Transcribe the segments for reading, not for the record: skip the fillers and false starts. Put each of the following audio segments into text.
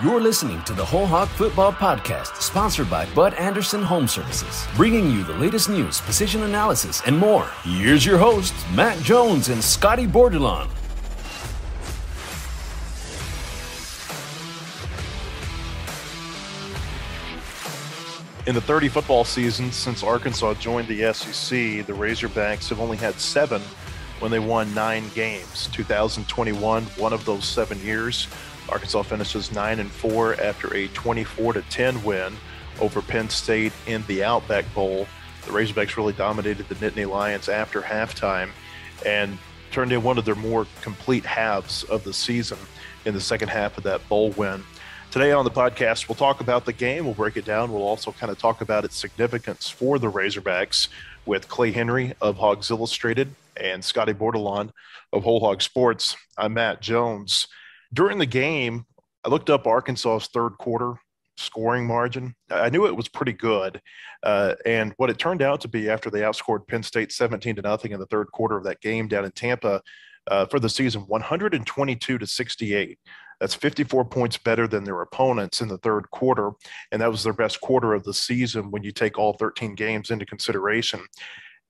You're listening to the Whole Hog Football Podcast, sponsored by Bud Anderson Home Services, bringing you the latest news, position analysis, and more. Here's your hosts, Matt Jones and Scotty Bordelon. In the 30 football season since Arkansas joined the SEC, the Razorbacks have only had 7 when they won 9 games. 2021, one of those 7 years. Arkansas finishes 9-4 after a 24-10 win over Penn State in the Outback Bowl. The Razorbacks really dominated the Nittany Lions after halftime and turned in one of their more complete halves of the season in the second half of that bowl win. Today on the podcast, we'll talk about the game. We'll break it down. We'll also kind of talk about its significance for the Razorbacks with Clay Henry of Hogs Illustrated and Scotty Bordelon of Whole Hog Sports. I'm Matt Jones. During the game, I looked up Arkansas's third quarter scoring margin. I knew it was pretty good. And what it turned out to be after they outscored Penn State 17-0 in the third quarter of that game down in Tampa for the season, 122-68. That's 54 points better than their opponents in the third quarter. And that was their best quarter of the season when you take all 13 games into consideration.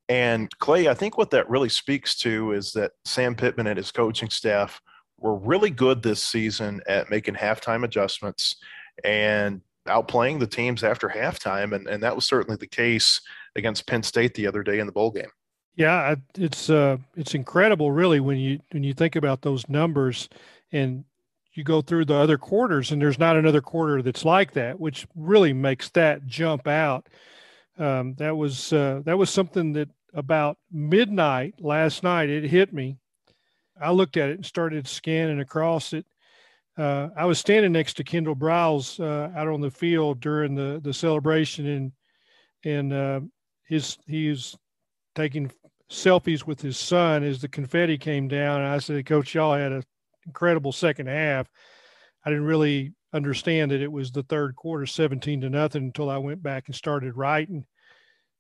And Clay, I think what that really speaks to is that Sam Pittman and his coaching staff were really good this season at making halftime adjustments and outplaying the teams after halftime. And that was certainly the case against Penn State the other day in the bowl game. Yeah, it's incredible, really, when you think about those numbers and you go through the other quarters, and there's not another quarter that's like that, which really makes that jump out. That was something that about midnight last night, it hit me. I looked at it and started scanning across it. I was standing next to Kendall Briles out on the field during the celebration, and he was taking selfies with his son as the confetti came down. And I said, "Coach, y'all had an incredible second half." I didn't really understand that it was the third quarter, 17-0, until I went back and started writing.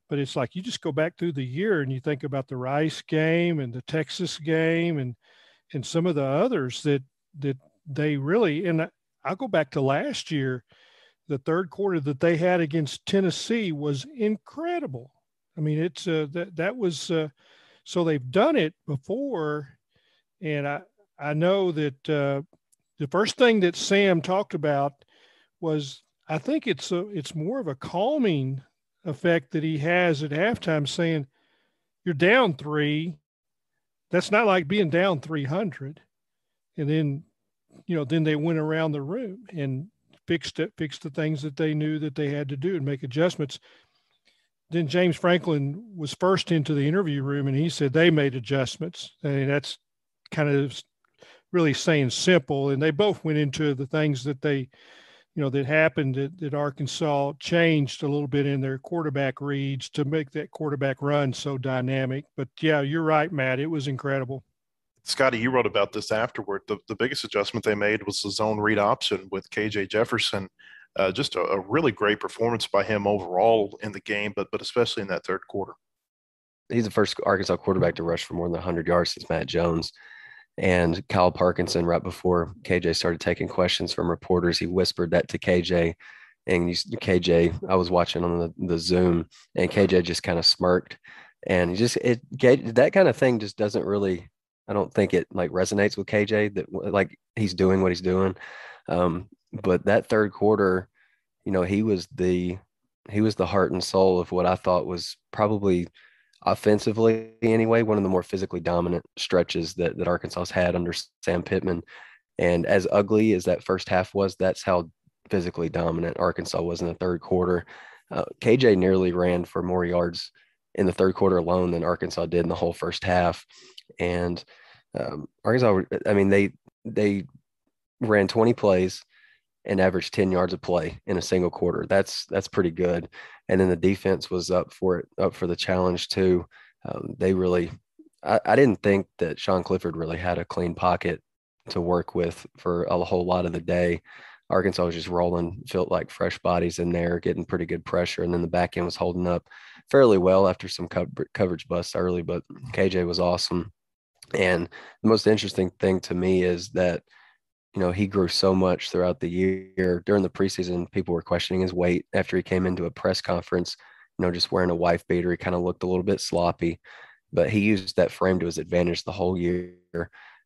But it's like you just go back through the year and you think about the Rice game and the Texas game and some of the others that they really – and I'll go back to last year. The third quarter that they had against Tennessee was incredible. I mean, it's that was so they've done it before, and I know that the first thing that Sam talked about was I think it's more of a calming effect that he has at halftime, saying you're down 3. That's not like being down 300. And then, then they went around the room and fixed the things that they knew that they had to do and make adjustments. Then James Franklin was first into the interview room, and he said they made adjustments. And that's kind of really saying simple. And they both went into the things that they – that happened that Arkansas changed a little bit in their quarterback reads to make that quarterback run so dynamic. But, yeah, you're right, Matt. It was incredible. Scotty, you wrote about this afterward. The biggest adjustment they made was the zone read option with KJ Jefferson. Just a really great performance by him overall in the game, but especially in that third quarter. He's the first Arkansas quarterback to rush for more than 100 yards since Matt Jones. And Kyle Parkinson, right before KJ started taking questions from reporters, he whispered that to KJ. And KJ, I was watching on the Zoom, and KJ just kind of smirked. And that kind of thing just doesn't really, I don't think it like resonates with KJ that like he's doing what he's doing. But that third quarter, he was the heart and soul of what I thought was probably offensively anyway, one of the more physically dominant stretches that Arkansas's had under Sam Pittman. And as ugly as that first half was, that's how physically dominant Arkansas was in the third quarter. KJ nearly ran for more yards in the third quarter alone than Arkansas did in the whole first half. And Arkansas, I mean, they ran 20 plays and averaged 10 yards a play in a single quarter. That's pretty good. And then the defense was up for the challenge too. They really, I didn't think that Sean Clifford really had a clean pocket to work with for a whole lot of the day. Arkansas was just rolling, felt like fresh bodies in there, getting pretty good pressure. And then the back end was holding up fairly well after some coverage busts early, but KJ was awesome. And the most interesting thing to me is that he grew so much throughout the year. During the preseason, people were questioning his weight after he came into a press conference, just wearing a wife beater. He kind of looked a little bit sloppy, but he used that frame to his advantage the whole year.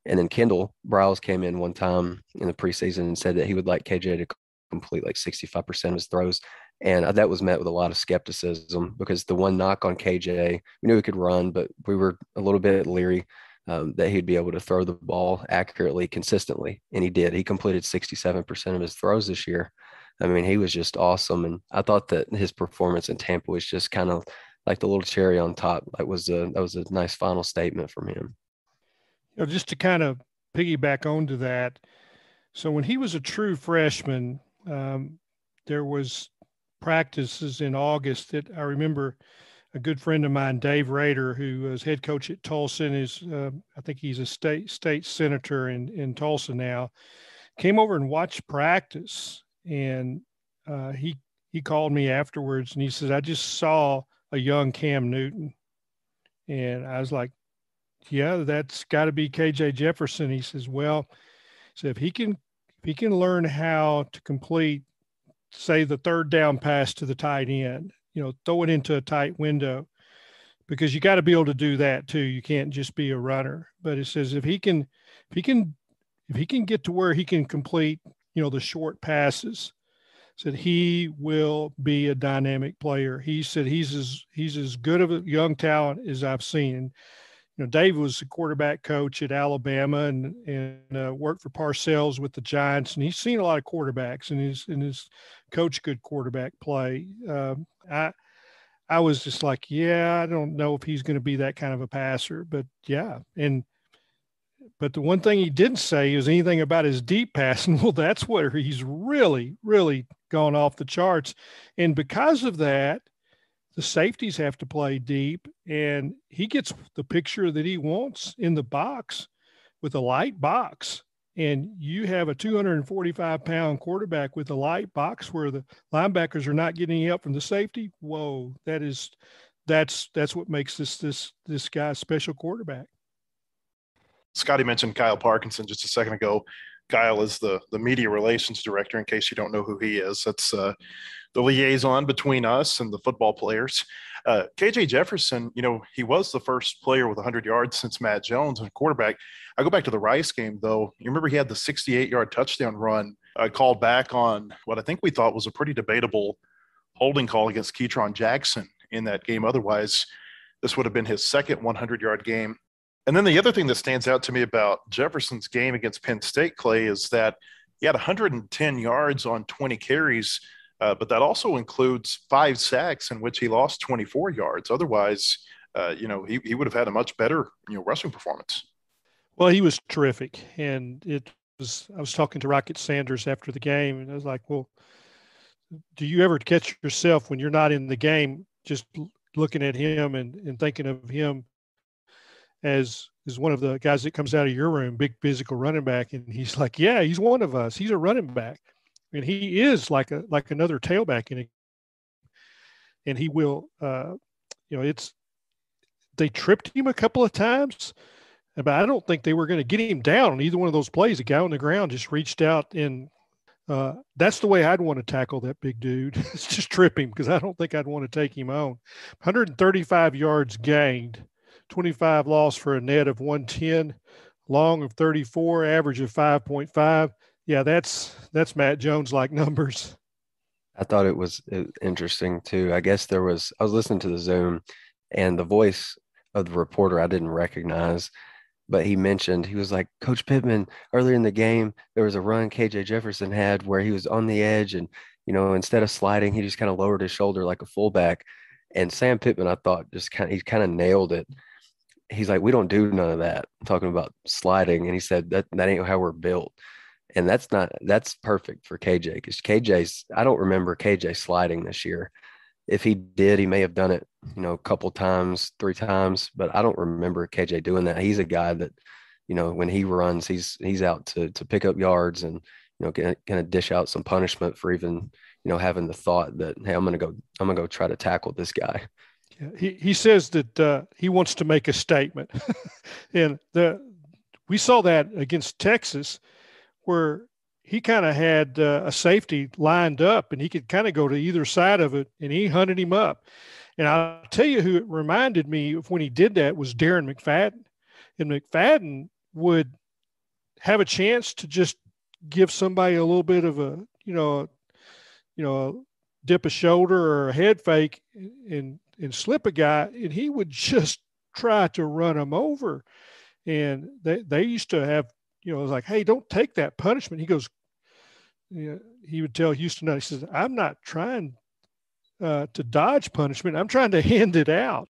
And then Kendall Briles came in one time in the preseason and said that he would like KJ to complete like 65% of his throws. And that was met with a lot of skepticism because the one knock on KJ, we knew he could run, but we were a little bit leery that he'd be able to throw the ball accurately, consistently. And he did. He completed 67% of his throws this year. I mean, he was just awesome. And I thought that his performance in Tampa was just kind of like the little cherry on top. That was a nice final statement from him. Just to kind of piggyback onto that. So when he was a true freshman, there was practices in August that I remember a good friend of mine, Dave Rader, who was head coach at Tulsa and is, I think he's a state senator in Tulsa now, came over and watched practice. And he called me afterwards and he said, I just saw a young Cam Newton. And I was like, yeah, that's got to be KJ Jefferson. He says, well, so if he can learn how to complete, say, the third down pass to the tight end, throw it into a tight window, because you got to be able to do that too. You can't just be a runner. But it says if he can get to where he can complete, the short passes, said he will be a dynamic player. He said he's as good of a young talent as I've seen. Dave was a quarterback coach at Alabama and worked for Parcells with the Giants, and he's seen a lot of quarterbacks and his coach good quarterback play. I was just like, yeah, I don't know if he's going to be that kind of a passer, but yeah. But the one thing he didn't say is anything about his deep passing. Well, that's where he's really, really gone off the charts. And because of that, the safeties have to play deep, and he gets the picture that he wants in the box with a light box. And you have a 245-pound quarterback with a light box where the linebackers are not getting help from the safety. Whoa, that's what makes this guy a special quarterback. Scotty mentioned Kyle Parkinson just a second ago. Kyle is the media relations director, in case you don't know who he is. That's the liaison between us and the football players. KJ Jefferson, he was the first player with 100 yards since Matt Jones and quarterback. I go back to the Rice game, though. You remember he had the 68-yard touchdown run called back on what I think we thought was a pretty debatable holding call against Ketron Jackson in that game. Otherwise, this would have been his second 100-yard game. And then the other thing that stands out to me about Jefferson's game against Penn State, Clay, is that he had 110 yards on 20 carries, but that also includes 5 sacks in which he lost 24 yards. Otherwise, he would have had a much better, rushing performance. Well, he was terrific. And I was talking to Rocket Sanders after the game, and I was like, well, do you ever catch yourself when you're not in the game just looking at him and thinking of him as one of the guys that comes out of your room, big physical running back? And he's like, yeah, he's one of us. He's a running back. And he is like another tailback in it. And he will, they tripped him a couple of times, but I don't think they were going to get him down on either one of those plays. The guy on the ground just reached out, and that's the way I'd want to tackle that big dude. It's just trip him, because I don't think I'd want to take him on. 135 yards gained, 25 lost for a net of 110, long of 34, average of 5.5. Yeah, that's Matt Jones-like numbers. I thought it was interesting too. I guess I was listening to the Zoom, and the voice of the reporter I didn't recognize, but he was like, Coach Pittman, earlier in the game, there was a run KJ Jefferson had where he was on the edge, and instead of sliding, he just kind of lowered his shoulder like a fullback. And Sam Pittman, I thought, he kind of nailed it. He's like, we don't do none of that. I'm talking about sliding. And he said that ain't how we're built. And that's perfect for KJ, because I don't remember KJ sliding this year. If he did, he may have done it, a couple times, 3 times, but I don't remember KJ doing that. He's a guy that, when he runs, he's out to pick up yards and, kind of dish out some punishment for even, having the thought that, hey, I'm going to go try to tackle this guy. He says that he wants to make a statement. And we saw that against Texas where he kind of had a safety lined up, and he could kind of go to either side of it, and he hunted him up. And I'll tell you who it reminded me of when he did that was Darren McFadden. And McFadden would have a chance to just give somebody a little bit of a, dip a shoulder or a head fake and slip a guy, and he would just try to run him over. And they used to have, it was like, hey, don't take that punishment. He goes, he would tell Houston, he says, I'm not trying to dodge punishment. I'm trying to hand it out.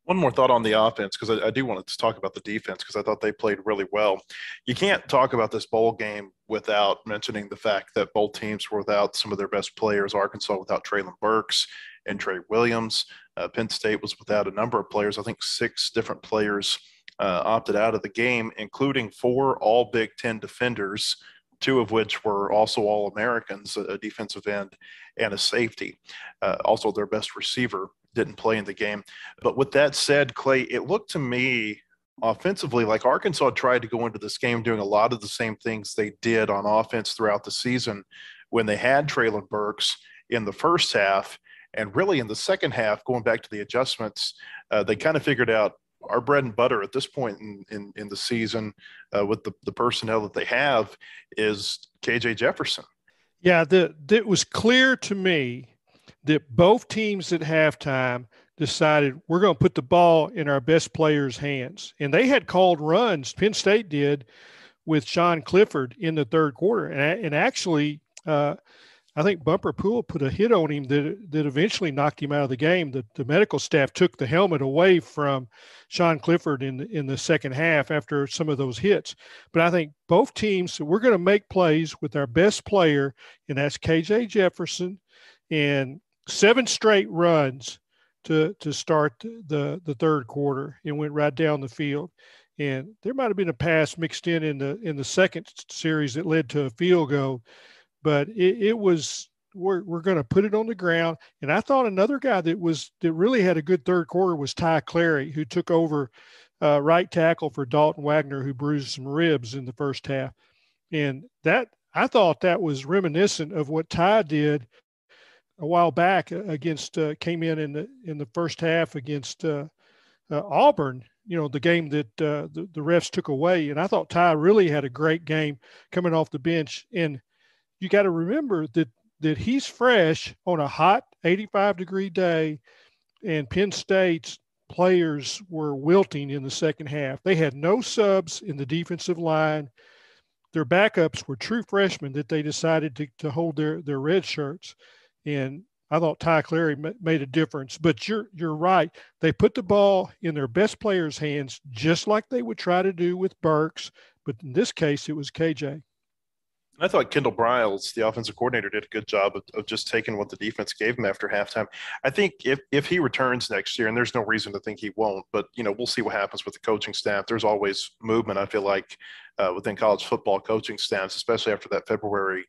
One more thought on the offense, because I do want to talk about the defense, because I thought they played really well. You can't talk about this bowl game without mentioning the fact that both teams were without some of their best players. Arkansas without Treylon Burks and Trey Williams. Penn State was without a number of players. I think 6 different players opted out of the game, including 4 all Big Ten defenders, 2 of which were also All-Americans, a defensive end and a safety. Also, their best receiver didn't play in the game. But with that said, Clay, it looked to me offensively like Arkansas tried to go into this game doing a lot of the same things they did on offense throughout the season when they had Treylon Burks in the first half. And really in the second half, going back to the adjustments, they kind of figured out our bread and butter at this point in the season with the personnel that they have is KJ Jefferson. Yeah, it was clear to me that both teams at halftime decided we're going to put the ball in our best players' hands. And they had called runs, Penn State did, with Sean Clifford in the third quarter. And actually, I think Bumper Poole put a hit on him that eventually knocked him out of the game. The medical staff took the helmet away from Sean Clifford in the second half after some of those hits. But I think both teams said, we're going to make plays with our best player, and that's KJ Jefferson, and 7 straight runs to start the third quarter, and went right down the field. And there might have been a pass mixed in the second series that led to a field goal, but it was we're going to put it on the ground. And I thought another guy that really had a good third quarter was Ty Clary, who took over right tackle for Dalton Wagner, who bruised some ribs in the first half. And that I thought that was reminiscent of what Ty did a while back against came in the first half against Auburn, the game that the refs took away. And I thought Ty really had a great game coming off the bench. And you got to remember that he's fresh on a hot 85-degree day, and Penn State's players were wilting in the second half. They had no subs in the defensive line. Their backups were true freshmen that they decided to hold their red shirts. And I thought Ty Clary made a difference. But you're right. They put the ball in their best players' hands, just like they would try to do with Burks. But in this case, it was KJ. I thought Kendall Briles, the offensive coordinator, did a good job of just taking what the defense gave him after halftime. I think if he returns next year, and there's no reason to think he won't, but, we'll see what happens with the coaching staff. There's always movement, I feel like, within college football coaching staffs, especially after that February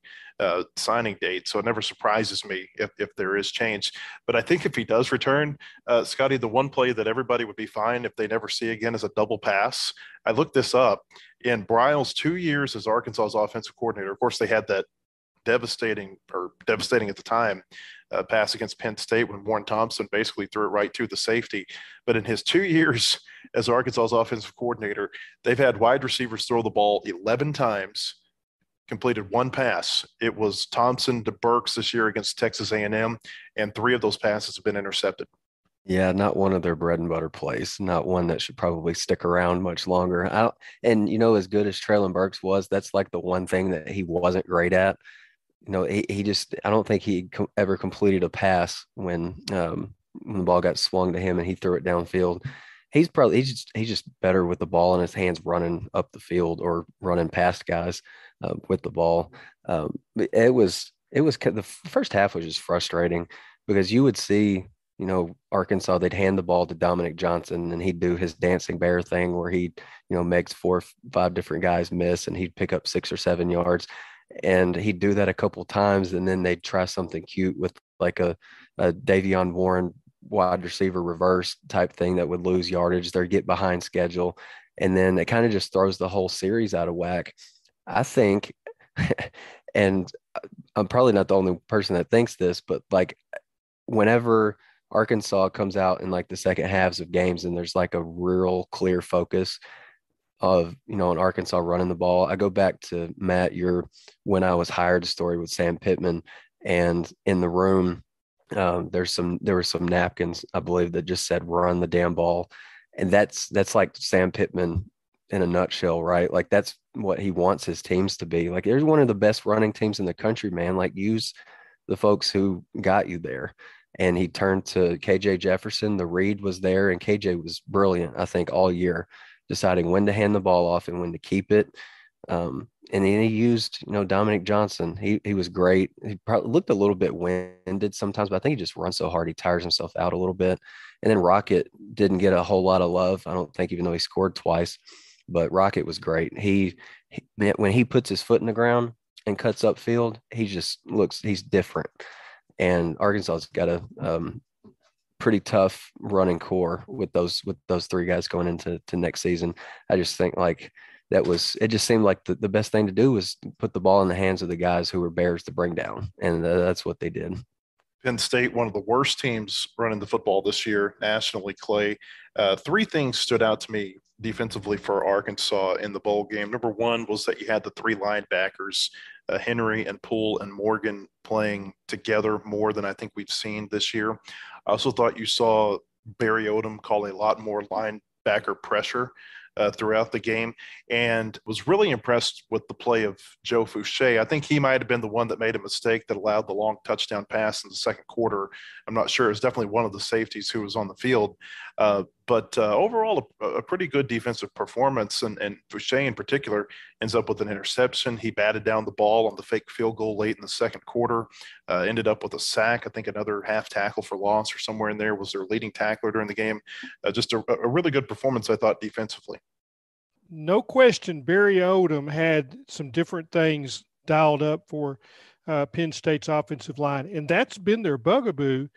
signing date. So it never surprises me if there is change. But I think if he does return, Scotty, the one play that everybody would be fine if they never see again is a double pass. I looked this up. In Briles' 2 years as Arkansas's offensive coordinator, of course, they had that devastating at the time pass against Penn State when Warren Thompson basically threw it right to the safety. But in his 2 years as Arkansas's offensive coordinator, they've had wide receivers throw the ball 11 times, completed 1 pass. It was Thompson to Burks this year against Texas A&M, and 3 of those passes have been intercepted. Yeah, not one of their bread and butter plays, not one that should probably stick around much longer. As good as Treylon Burks was, that's like the one thing that he wasn't great at. He just, I don't think he ever completed a pass when the ball got swung to him and he threw it downfield. He's just better with the ball in his hands, running up the field or running past guys with the ball. The first half was just frustrating because you would see, Arkansas, they'd hand the ball to Dominic Johnson and he'd do his dancing bear thing where he, makes 4 or 5 different guys miss and he'd pick up 6 or 7 yards. And he'd do that a couple times, and then they'd try something cute with like a Davion Warren wide receiver reverse type thing that would lose yardage. They'd get behind schedule, and then it kind of just throws the whole series out of whack. I think And I'm probably not the only person that thinks this, but like whenever Arkansas comes out in like the second halves of games and there's like a real clear focus of, on Arkansas running the ball. I go back to Matt, your when I was hired story with Sam Pittman, and in the room, there were some napkins, I believe, that just said "run the damn ball," and that's like Sam Pittman in a nutshell, right? Like that's what he wants his teams to be. Like there's one of the best running teams in the country, man. Like use the folks who got you there. And he turned to KJ Jefferson. The read was there, and KJ was brilliant, I think, all year, deciding when to hand the ball off and when to keep it. And then he used, Dominic Johnson. He was great. He probably looked a little bit winded sometimes, but I think he just runs so hard he tires himself out a little bit. And then Rocket didn't get a whole lot of love, I don't think, even though he scored twice. But Rocket was great. He when he puts his foot in the ground and cuts upfield, he's different. And Arkansas's got a pretty tough running core with those three guys going into next season. I just think like it just seemed like the best thing to do was put the ball in the hands of the guys who were bears to bring down. And that's what they did. Penn State, one of the worst teams running the football this year nationally, Clay. Three things stood out to me defensively for Arkansas in the bowl game. Number one was that you had the three linebackers, Henry and Poole and Morgan, playing together more than I think we've seen this year. I also thought you saw Barry Odom call a lot more linebacker pressure throughout the game, and was really impressed with the play of Joe Fouché. I think he might have been the one that made a mistake that allowed the long touchdown pass in the second quarter. I'm not sure. It was definitely one of the safeties who was on the field. But overall, a pretty good defensive performance, and Fouché in particular ends up with an interception. He batted down the ball on the fake field goal late in the second quarter, ended up with a sack. I think another half tackle for loss or somewhere in there was their leading tackler during the game. Just a really good performance, I thought, defensively. No question, Barry Odom had some different things dialed up for Penn State's offensive line, and that's been their bugaboo,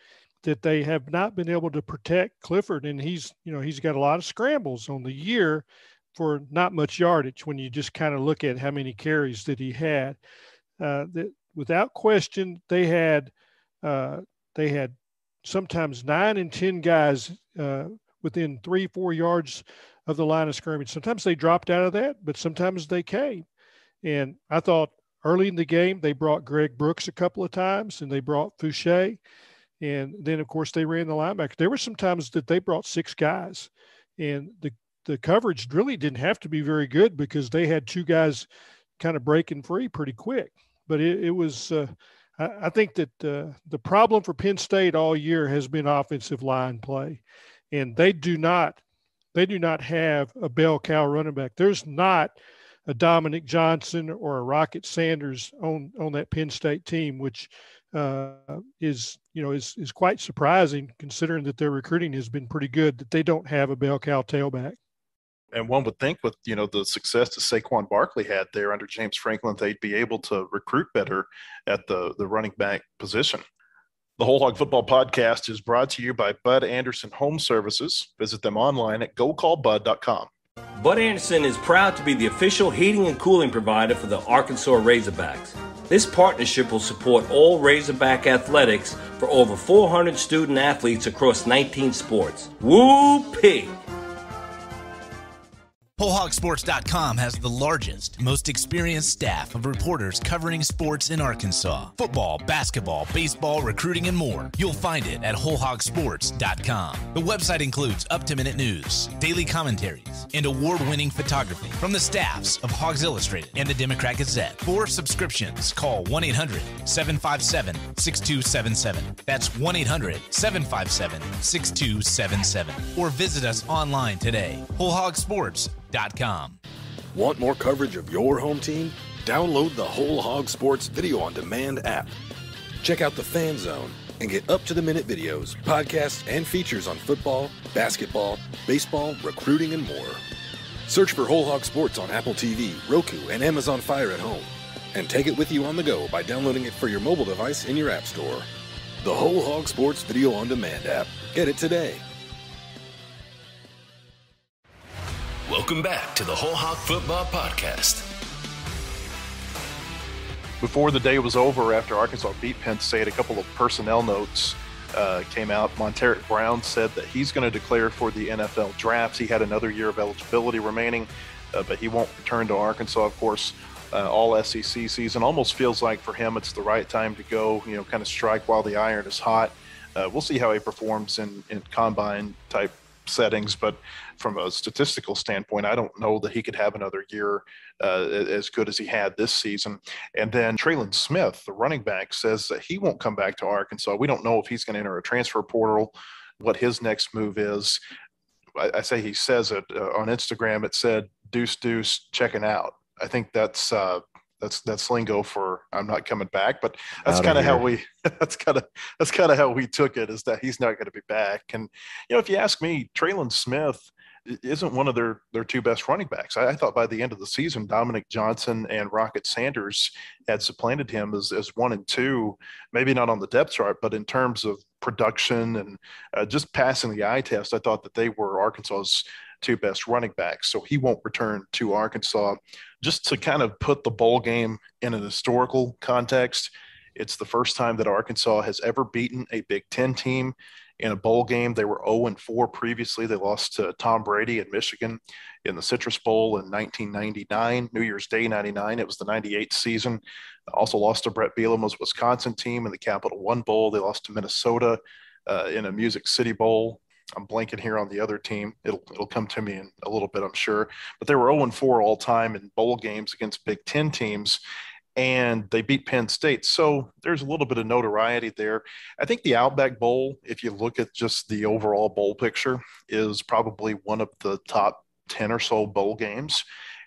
that they have not been able to protect Clifford. And he's got a lot of scrambles on the year for not much yardage when you just kind of look at how many carries that he had. Without question, they had sometimes 9 and 10 guys within 3-4 yards of the line of scrimmage. Sometimes they dropped out of that, but sometimes they came. And I thought early in the game, they brought Greg Brooks a couple of times, and they brought Fouché. And then, of course, they ran the linebacker. There were some times that they brought 6 guys, and the coverage really didn't have to be very good because they had 2 guys kind of breaking free pretty quick. But it was I think that the problem for Penn State all year has been offensive line play, and they do not have a bell cow running back. There's not a Dominic Johnson or a Rocket Sanders on that Penn State team, which is quite surprising considering that their recruiting has been pretty good, that they don't have a bell cow tailback. And one would think with, the success that Saquon Barkley had there under James Franklin, they'd be able to recruit better at the running back position. The Whole Hog Football Podcast is brought to you by Bud Anderson Home Services. Visit them online at gocallbud.com. Bud Anderson is proud to be the official heating and cooling provider for the Arkansas Razorbacks. This partnership will support all Razorback athletics for over 400 student athletes across 19 sports. Woo-pig! WholeHogSports.com has the largest, most experienced staff of reporters covering sports in Arkansas. Football, basketball, baseball, recruiting, and more. You'll find it at WholeHogSports.com. The website includes up-to-minute news, daily commentaries, and award-winning photography from the staffs of Hogs Illustrated and the Democrat Gazette. For subscriptions, call 1-800-757-6277. That's 1-800-757-6277. Or visit us online today. WholeHogSports.com. Want more coverage of your home team? Download the Whole Hog Sports Video on Demand app. Check out the Fan Zone and get up-to-the-minute videos, podcasts, and features on football, basketball, baseball, recruiting, and more. Search for Whole Hog Sports on Apple TV, Roku, and Amazon Fire at home. And take it with you on the go by downloading it for your mobile device in your app store. The Whole Hog Sports Video on Demand app. Get it today. Welcome back to the Whole Hog Football Podcast. Before the day was over, after Arkansas beat Penn State, a couple of personnel notes came out. Monteric Brown said that he's going to declare for the NFL draft. He had another year of eligibility remaining, but he won't return to Arkansas. Of course, all SEC season almost feels like for him it's the right time to go, kind of strike while the iron is hot. We'll see how he performs in combine type settings, but from a statistical standpoint, I don't know that he could have another year as good as he had this season. And then Traylon Smith, the running back, says that he won't come back to Arkansas. We don't know if he's going to enter a transfer portal, what his next move is. I say he says it on Instagram. It said "deuce deuce checking out." I think that's lingo for I'm not coming back, but that's kind of how we that's kind of how we took it, is that he's not going to be back. And if you ask me, Traylon Smith isn't one of their two best running backs. I thought by the end of the season, Dominic Johnson and Rocket Sanders had supplanted him as 1 and 2, maybe not on the depth chart, but in terms of production and just passing the eye test, I thought that they were Arkansas's two best running backs. So he won't return to Arkansas. Just to kind of put the bowl game in an historical context, it's the first time that Arkansas has ever beaten a Big Ten team in a bowl game. They were 0-4 previously. They lost to Tom Brady at Michigan in the Citrus Bowl in 1999, New Year's Day 99. It was the 98 season. Also lost to Brett Bielema's Wisconsin team in the Capital One Bowl. They lost to Minnesota in a Music City Bowl. I'm blanking here on the other team. It'll come to me in a little bit, I'm sure. But they were 0-4 all time in bowl games against Big Ten teams, and they beat Penn State. So there's a little bit of notoriety there. I think the Outback Bowl, if you look at just the overall bowl picture, is probably one of the top 10 or so bowl games.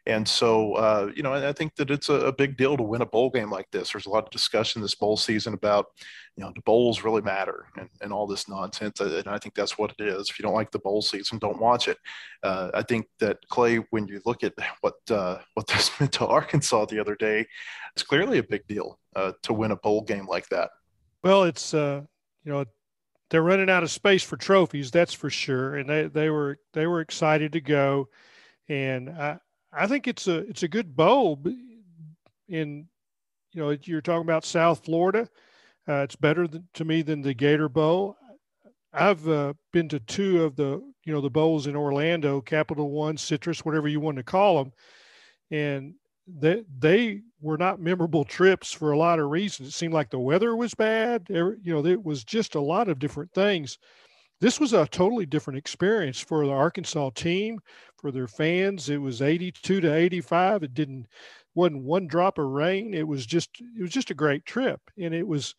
And so, I think that it's a big deal to win a bowl game like this. There's a lot of discussion this bowl season about, do bowls really matter and all this nonsense. And I think that's what it is. If you don't like the bowl season, don't watch it. I think that, Clay, when you look at what this meant to Arkansas the other day, it's clearly a big deal to win a bowl game like that. Well, it's, they're running out of space for trophies, that's for sure. And they were excited to go. And I think it's a good bowl. You're talking about South Florida. It's better to me than the Gator Bowl. I've been to two of the bowls in Orlando, Capital One, Citrus, whatever you want to call them, and they were not memorable trips for a lot of reasons. It seemed like the weather was bad. There was just a lot of different things. This was a totally different experience for the Arkansas team, for their fans. It was 82 to 85. Wasn't one drop of rain. It was just a great trip. And it was,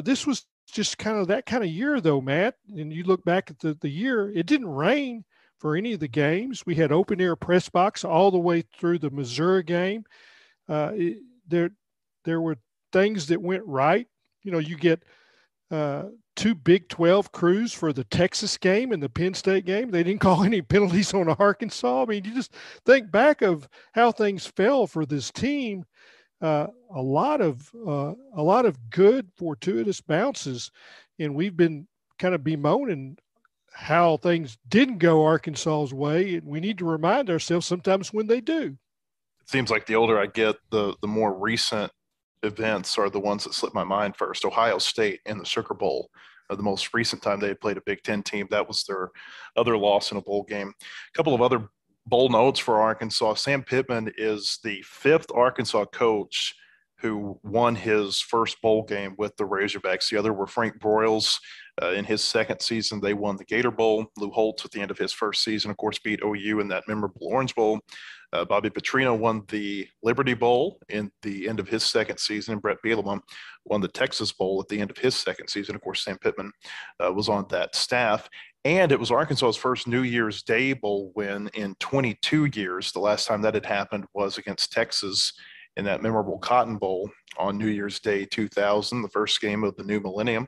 this was just kind of that kind of year though, Matt. And you look back at the year, it didn't rain for any of the games. We had open air press box all the way through the Missouri game. There were things that went right. You get two Big 12 crews for the Texas game and the Penn State game. They didn't call any penalties on Arkansas. I mean, you just think back of how things fell for this team. A lot of good fortuitous bounces, and we've been kind of bemoaning how things didn't go Arkansas's way, and we need to remind ourselves sometimes when they do. It seems like the older I get, the more recent events are the ones that slip my mind first. Ohio State in the Sugar Bowl, the most recent time they had played a Big Ten team. That was their other loss in a bowl game. A couple of other bowl notes for Arkansas. Sam Pittman is the fifth Arkansas coach who won his first bowl game with the Razorbacks. The other were Frank Broyles. In his second season, they won the Gator Bowl. Lou Holtz, at the end of his first season, of course, beat OU in that memorable Orange Bowl. Bobby Petrino won the Liberty Bowl in the end of his second season, and Brett Bielema won the Texas Bowl at the end of his second season. Of course, Sam Pittman was on that staff. And it was Arkansas's first New Year's Day Bowl win in 22 years. The last time that had happened was against Texas in that memorable Cotton Bowl on New Year's Day 2000, the first game of the new millennium.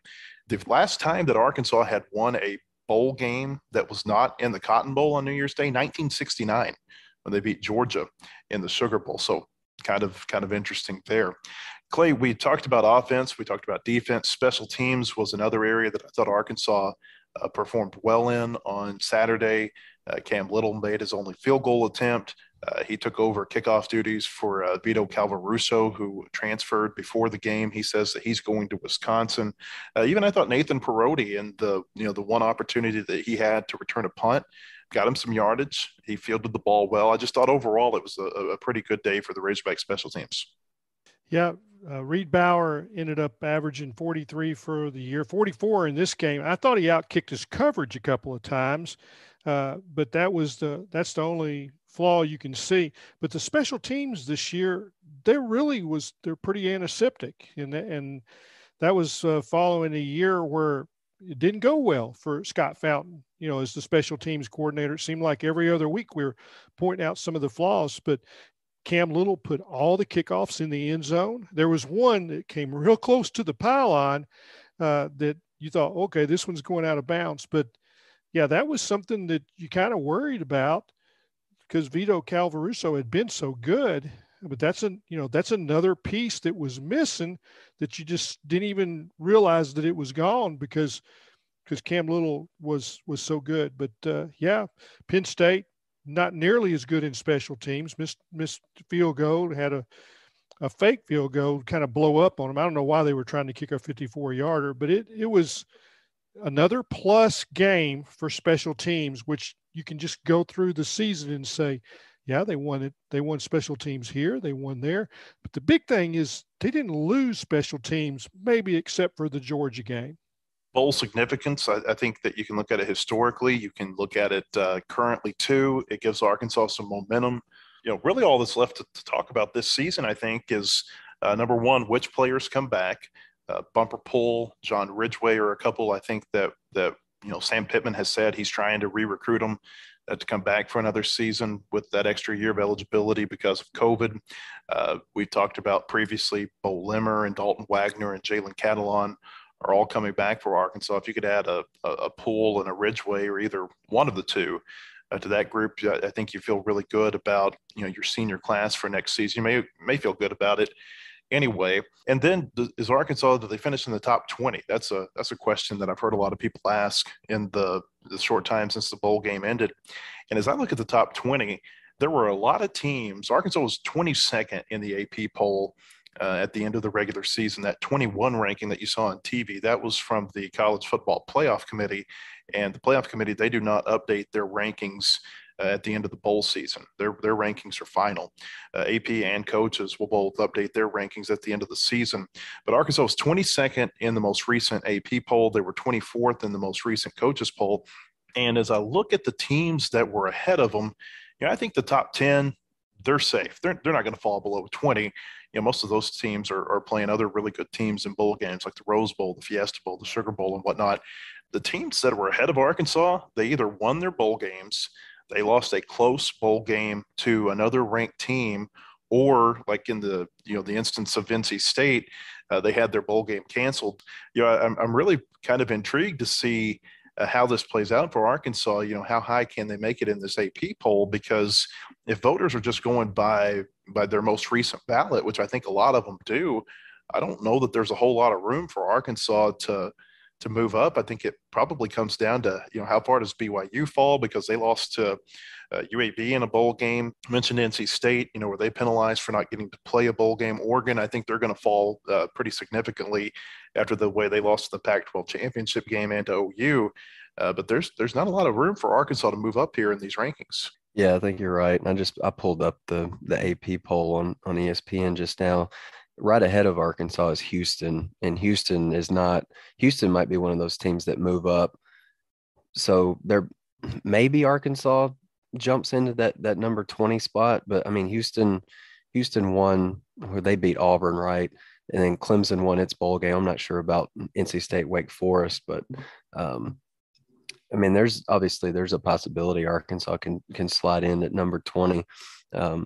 The last time that Arkansas had won a bowl game that was not in the Cotton Bowl on New Year's Day, 1969, when they beat Georgia in the Sugar Bowl. So kind of interesting there. Clay, we talked about offense, we talked about defense. Special teams was another area that I thought Arkansas performed well in on Saturday. Cam Little made his only field goal attempt. He took over kickoff duties for Vito Calvaruso, who transferred before the game. He says that he's going to Wisconsin. Even I thought Nathan Perotti, and the one opportunity that he had to return a punt, got him some yardage. He fielded the ball well. I just thought overall it was a pretty good day for the Razorback special teams. Yeah, Reed Bauer ended up averaging 43 for the year, 44 in this game. I thought he outkicked his coverage a couple of times, but that's the only flaw you can see. But the special teams this year, they're pretty antiseptic, and that was following a year where it didn't go well for Scott Fountain, as the special teams coordinator. It seemed like every other week we were pointing out some of the flaws, but Cam Little put all the kickoffs in the end zone. There was one that came real close to the pylon that you thought, okay, this one's going out of bounds. But yeah, that was something that you kind of worried about because Vito Calvaruso had been so good. But that's another piece that was missing that you just didn't even realize that it was gone because Cam Little was so good. But yeah, Penn State, not nearly as good in special teams. Missed field goal, had a fake field goal kind of blow up on them. I don't know why they were trying to kick a 54-yarder, but it was another plus game for special teams, which you can just go through the season and say, yeah, they won it. They won special teams here. They won there. But the big thing is they didn't lose special teams, maybe except for the Georgia game. Bowl significance, I think that you can look at it historically. You can look at it currently too. It gives Arkansas some momentum. Really all that's left to talk about this season, I think, is number one, which players come back. Bumper Pool, John Ridgeway are a couple. I think that Sam Pittman has said he's trying to re-recruit them to come back for another season with that extra year of eligibility because of COVID. We talked about previously Bo Limmer and Dalton Wagner and Jalen Catalon are all coming back for Arkansas. If you could add a Poole and a Ridgeway or either one of the two to that group, I think you feel really good about your senior class for next season. You may feel good about it anyway. And then is Arkansas, do they finish in the top 20? That's a question that I've heard a lot of people ask in the short time since the bowl game ended. And as I look at the top 20, there were a lot of teams. Arkansas was 22nd in the AP poll at the end of the regular season. That 21 ranking that you saw on TV, that was from the College Football Playoff Committee. And the Playoff Committee, they do not update their rankings at the end of the bowl season. Their rankings are final. AP and coaches will both update their rankings at the end of the season. But Arkansas was 22nd in the most recent AP poll. They were 24th in the most recent coaches poll. And as I look at the teams that were ahead of them, I think the top 10, they're safe. They're not going to fall below 20. Most of those teams are playing other really good teams in bowl games like the Rose Bowl, the Fiesta Bowl, the Sugar Bowl, and whatnot. The teams that were ahead of Arkansas, they either won their bowl games, they lost a close bowl game to another ranked team, or like in the instance of NC State, they had their bowl game canceled. I'm really kind of intrigued to see how this plays out for Arkansas. How high can they make it in this AP poll? Because if voters are just going by their most recent ballot, which I think a lot of them do, I don't know that there's a whole lot of room for Arkansas to move up. I think it probably comes down to, how far does BYU fall, because they lost to UAB in a bowl game. I mentioned NC State, were they penalized for not getting to play a bowl game? Oregon, I think they're going to fall pretty significantly after the way they lost the Pac-12 championship game and to OU. But there's not a lot of room for Arkansas to move up here in these rankings. Yeah, I think you're right. And I pulled up the AP poll on ESPN just now. Right ahead of Arkansas is Houston, and Houston might be one of those teams that move up. So maybe Arkansas jumps into that number 20 spot, but I mean, Houston won where they beat Auburn, right? And then Clemson won its bowl game. I'm not sure about NC State, Wake Forest, but I mean, there's a possibility Arkansas can slide in at number 20. I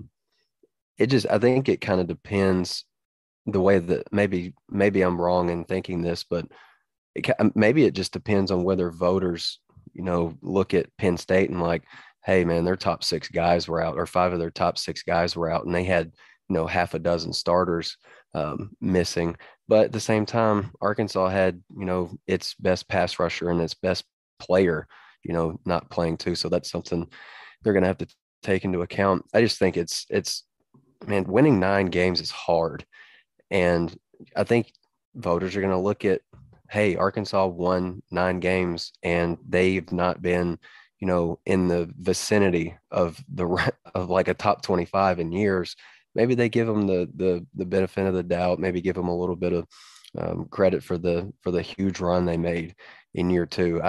think it kind of depends the way that maybe I'm wrong in thinking this, but maybe it just depends on whether voters, look at Penn State and like, hey man, their top 6 guys were out, or 5 of their top 6 guys were out, and they had, half a dozen starters missing. But at the same time, Arkansas had, its best pass rusher and its best player, not playing too. So that's something they're going to have to take into account. I just think it's man, winning 9 games is hard. And I think voters are going to look at, hey, Arkansas won 9 games and they've not been, in the vicinity of like a top 25 in years. Maybe they give them the benefit of the doubt, maybe give them a little bit of credit for the huge run they made in year 2.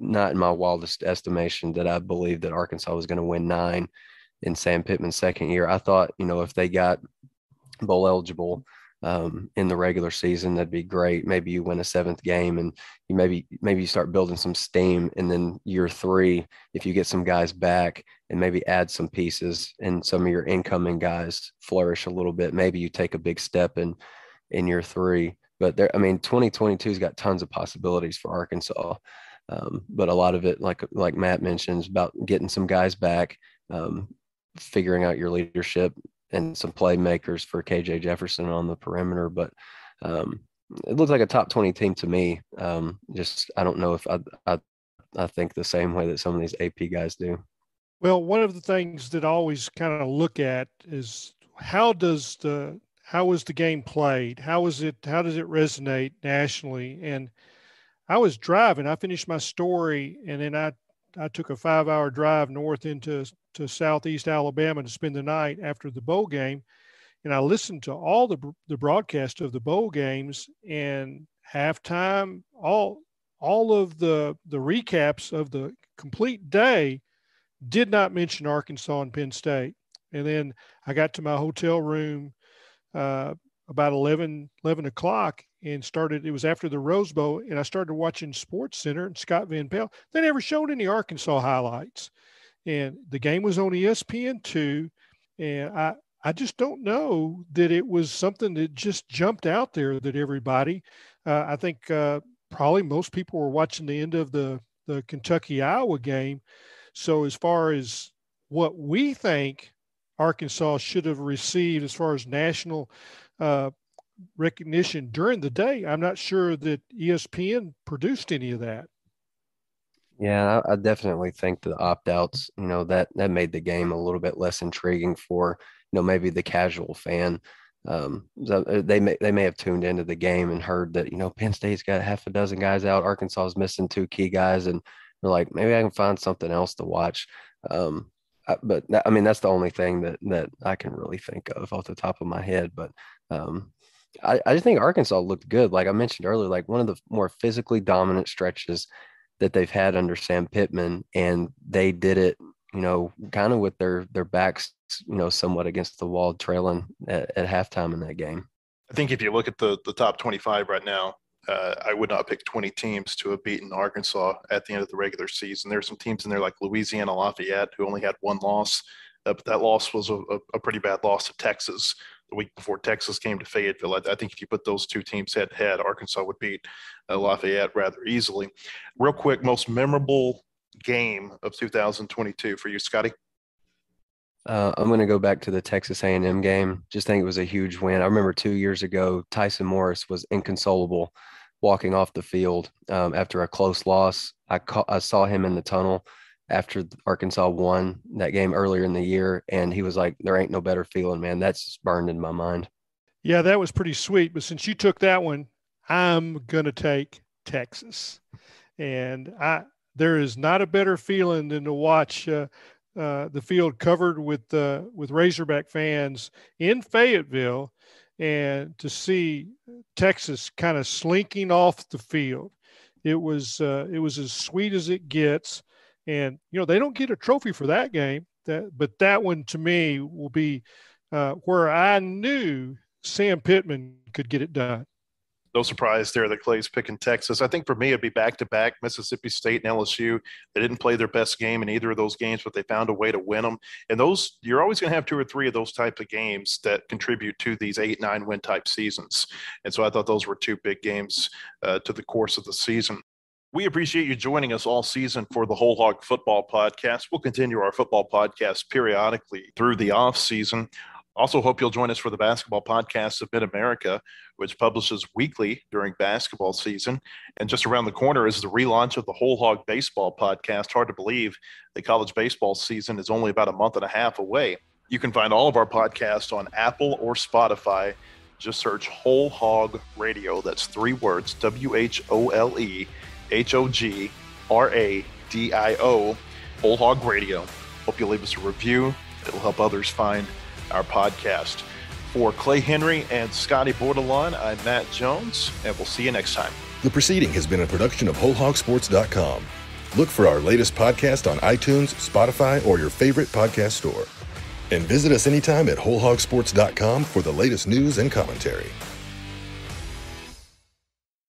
Not in my wildest estimation that I believed that Arkansas was going to win 9 in Sam Pittman's second year. I thought, if they got bowl eligible in the regular season, that'd be great. Maybe you win a 7th game and you maybe you start building some steam. And then year 3, if you get some guys back and maybe add some pieces and some of your incoming guys flourish a little bit, maybe you take a big step in year 3. But 2022's got tons of possibilities for Arkansas. But a lot of it, like Matt mentioned, is about getting some guys back, figuring out your leadership and some playmakers for KJ Jefferson on the perimeter. But it looks like a top 20 team to me. I don't know if I think the same way that some of these AP guys do. Well, one of the things that I always kind of look at is how was the game played? How does it resonate nationally? And I was driving, I finished my story, and then I took a 5-hour drive north into southeast Alabama to spend the night after the bowl game. And I listened to all the broadcast of the bowl games, and halftime, all of the recaps of the complete day did not mention Arkansas and Penn State. And then I got to my hotel room about 11 o'clock and it was after the Rose Bowl, and I started watching Sports Center and Scott Van Pelt. They never showed any Arkansas highlights. And the game was on ESPN2, and I just don't know that it was something that just jumped out there that everybody, I think probably most people were watching the end of the Kentucky-Iowa game. So as far as what we think Arkansas should have received as far as national recognition during the day, I'm not sure that ESPN produced any of that. Yeah, I definitely think the opt-outs, that made the game a little bit less intriguing for, maybe the casual fan. They may have tuned into the game and heard that, Penn State's got half a dozen guys out, Arkansas is missing 2 key guys, and they're like, maybe I can find something else to watch. But that's the only thing that I can really think of off the top of my head. But I just think Arkansas looked good. Like I mentioned earlier, like one of the more physically dominant stretches that they've had under Sam Pittman, and they did it, kind of with their backs, somewhat against the wall, trailing at halftime in that game. I think if you look at the top 25 right now, I would not pick 20 teams to have beaten Arkansas at the end of the regular season. There's some teams in there like Louisiana Lafayette who only had 1 loss, but that loss was a pretty bad loss to Texas the week before Texas came to Fayetteville. I think if you put those 2 teams head to head, Arkansas would beat Lafayette rather easily. Real quick, most memorable game of 2022 for you, Scotty? I'm going to go back to the Texas A&M game. Just think it was a huge win. I remember 2 years ago, Tyson Morris was inconsolable walking off the field after a close loss. I saw him in the tunnel after Arkansas won that game earlier in the year, and he was like, there ain't no better feeling, man. That's just burned in my mind. Yeah, that was pretty sweet. But since you took that one, I'm going to take Texas. And there is not a better feeling than to watch the field covered with Razorback fans in Fayetteville, and to see Texas kind of slinking off the field. It was as sweet as it gets. And, they don't get a trophy for that game, but that one to me will be where I knew Sam Pittman could get it done. No surprise there that Clay's picking Texas. I think for me, it'd be back-to-back Mississippi State and LSU. They didn't play their best game in either of those games, but they found a way to win them. And those, you're always going to have 2 or 3 of those types of games that contribute to these 8-9 win type seasons. And so I thought those were 2 big games to the course of the season. We appreciate you joining us all season for the Whole Hog Football Podcast. We'll continue our football podcast periodically through the off season. Also, hope you'll join us for the Basketball Podcast of Mid-America, which publishes weekly during basketball season. And just around the corner is the relaunch of the Whole Hog Baseball Podcast. Hard to believe the college baseball season is only about a month and a half away. You can find all of our podcasts on Apple or Spotify. Just search Whole Hog Radio. That's 3 words, WHOLEHOGRADIO, Whole Hog Radio. Hope you'll leave us a review. It'll help others find our podcast. For Clay Henry and Scotty Bordelon, I'm Matt Jones, and we'll see you next time. The proceeding has been a production of WholeHogSports.com. Look for our latest podcast on iTunes, Spotify, or your favorite podcast store. And visit us anytime at WholeHogSports.com for the latest news and commentary.